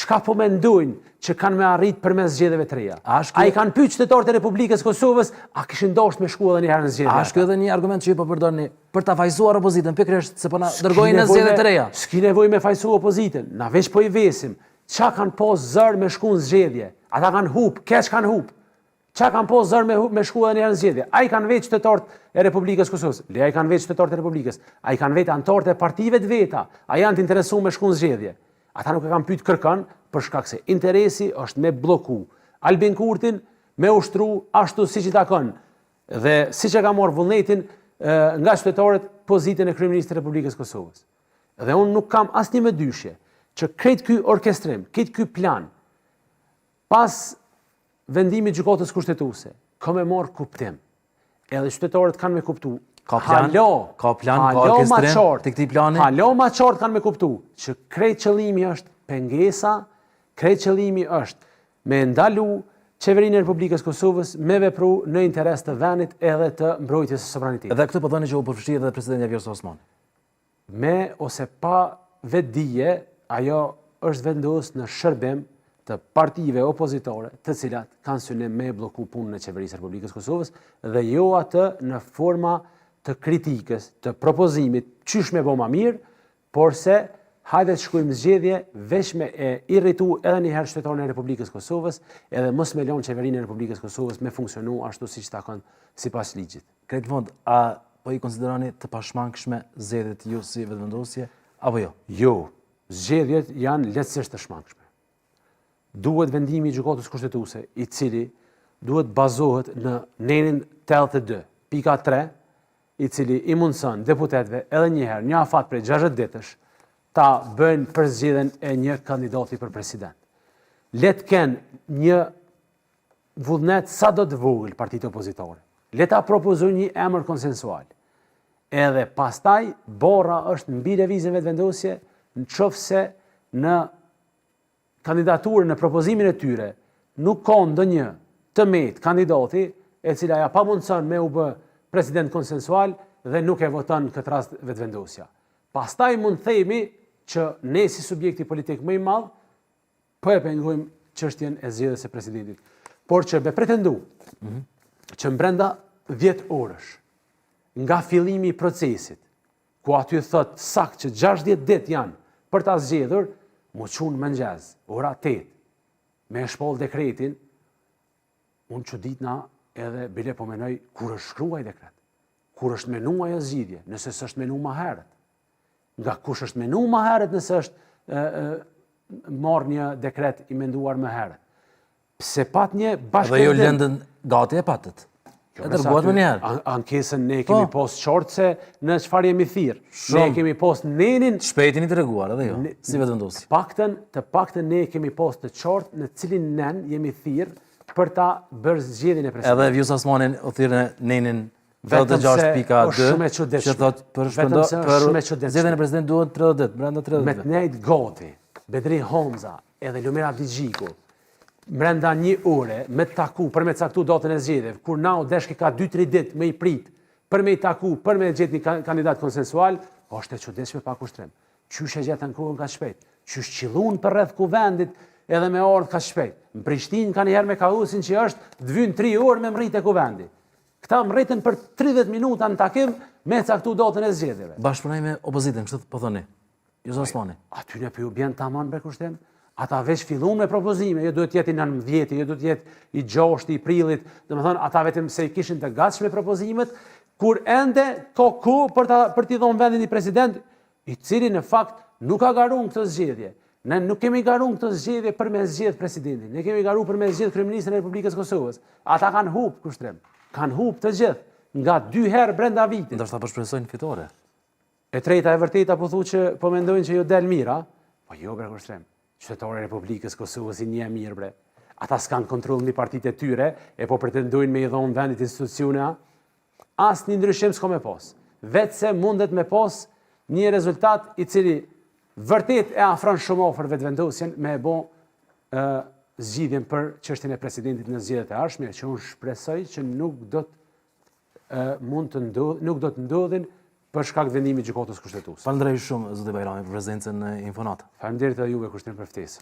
çka po mendojnë që kanë me arrit përmes zgjedhjeve të reja. A i kanë pyet qytetarët e Republikës Kosovës, a kishin dashur me shku edhe një herë në zgjedhje? A është edhe një argument që ju po përdorni për ta fajsuar opozitën, pikërisht se po na dërgojnë në zgjedhje të reja? S'ki nevojë me fajsu opozitën, na veç po i vesim. Qa kanë pas zër me shku në zgjedhje? Ata kanë hup, keq kanë hup. Qa kanë pas zër me shku edhe një herë në zgjedhje? A i kanë vetë qytetarët e Republikës Kosovës? Le, a i kanë vetë qytetarët e Republikës. A i kanë vetë anëtarët e partive të veta. A janë të interesuar me shku në zgjedhje? Ata nuk e kanë pyet kërkën për shkak se interesi është me bloku Albin Kurtin, me ushtru ashtu siç i takon. Dhe siç e ka marrë vullnetin nga qytetarët pozitën e kryeministit të Republikës Kosovës. Dhe unë nuk kam asnjë më dyshje që krejt ky orkestrim, krejt ky plan, pas vendimit gjykatës kushtetuese, ka me marrë kuptim. Edhe qytetarët kanë me kuptu. Ka plan, ka orkestrim të këtij plani? Halo ma qartë kanë me kuptu që krejt qëllimi është pengesa, krejt qëllimi është me ndalu qeverinë e Republikës Kosovës me vepru në interes të vendit edhe të mbrojtjes së sovranitetit. Edhe këtë po thoni që u përfshi edhe presidenti Vjosa Osmani. Me ose pa vetdije, ajo është vendosur në shërbim të partive opozitore, të cilat kanë synim me bloku punën e qeverisë së Republikës Kosovës dhe jo atë në forma të kritikës, të propozimit, qysh me bo ma mirë, por se hajde të shkojmë zgjedhje veç me e irritu edhe një herë qytetarën e Republikës Kosovës, edhe mos me lënë qeverinë e Republikës Kosovës me funksionu ashtu siç takon sipas ligjit. Krejt fond, a po i konsideroni të pashmangshme zgjedhjet ju si vetëvendosje apo jo? Jo, zgjedhjet janë lehtësisht të shmangshme. Duhet vendimi i gjykatës kushtetuese, i cili duhet bazohet në nenin 82.3, i cili i mundson deputetëve edhe një herë, një afat prej 60 ditësh, ta bëjnë për zgjedhjen e një kandidati për president. Le të kenë një vullnet sa do të vogël partitë opozitore. Le ta propozojnë një emër konsensual. Edhe pastaj borra është mbi lëvizjen vetëvendosje, nëse në kandidaturën në propozimin e tyre nuk ka ndonjë të metë kandidati e cila ja pa mundson me u bë president konsensual dhe nuk e voton në këtë rast vetëvendosja. Pastaj mund themi që ne si subjekti politik më i madh po e pengojmë çështjen e zgjedhjes së presidentit. Por që be pretendu që brenda 10 orësh nga fillimi i procesit, ku aty thot sakt që 60 ditë janë për ta zgjedhur, mu qunë mëngjes, ora 8, me shpoll dekretin, unë që ditna edhe bile po menoj kur është shkruaj dekret, kur është menuaj e zgjidhje, nëse s'është menu ma herët. Nga kush është menu ma herët nëse është marrë një dekret i menduar më herët. Pse pat një bashkëpundim... Dhe ju lëndën gati e patët. E dërguat më njerë. Ankesën ne kemi post qartë se në çfarë jemi thirr. Ne kemi post nenin... Shpejtin i të reguar, edhe jo, si vetëvendosi. Të paktën ne kemi post të qartë në cilin nen jemi thirr për ta bërë zgjedhjen e presidentit. Edhe Vjosa Osmani u thirrë nenin 36.2 që thot për zgjedhjen e presidentit duhet 30 ditë, brenda 30 ditëve. Me nejt Goti, Bedri Homza edhe Lumira Abdigjiku, brenda një ore me taku për me caktu datën e zgjedhjeve, kur nau deshki ka 2-3 ditë me i prit për me i taku, për me gjetë një kandidat konsensual, është e çuditshme pa kushtrim. Qysh e gjetën kohën ka shpejt? Qysh qillun për rreth kuvendit edhe me ardh ka shpejt? Në Prishtinë ka njëherë me kausin që është të vynë 3 orë me mrrit e kuvendi. Këta mrritën për 30 minuta në takim me caktu datën e zgjedhjeve. Bashkëpunoj me opozitën, kështu po thoni. Vjosa Osmani. Aty ne po ju bjen tamam për kushtim. Ata veç fillun me propozime, jo duhet jetë i 19, jo duhet jetë i 6, i prillit, domethënë ata vetëm se i kishin të gatshme propozimet, kur ende ka kohë për t'i dhënë vendin i president, i cili në fakt nuk ka garuar këtë zgjedhje. Ne nuk kemi garuar këtë zgjedhje për me zgjedh presidentin, ne kemi garuar për me zgjedh kryeministrin e Republikës Kosovës. Ata kanë hub kushtrim, kanë hub të gjithë nga 2 herë brenda vitit. Ndoshta po shpresojnë fitore. E treta e vërteta po thotë që po mendojnë që jo del mira, po jo bre kushtrim. Qytetarët e Republikës Kosovës i një mirë bre. Ata s'kan kontroll mbi partitë e tyre, e po pretendojnë me i dhënë vendit institucione. Asnjë ndryshim s'ka me pas. Vetë se mundet me pas një rezultat i cili vërtet e afron shumë afër vetëvendosjen me e bë zgjidhjen për çështjen e presidentit në zgjedhjet e ardhshme, që unë shpresoj që nuk do të ndodhin për shkak të vendimit të gjykatës kushtetuese. Falenderoj shumë zoti Bajrami për prezencën në Infonat. Faleminderit edhe juve kushtim për ftesë.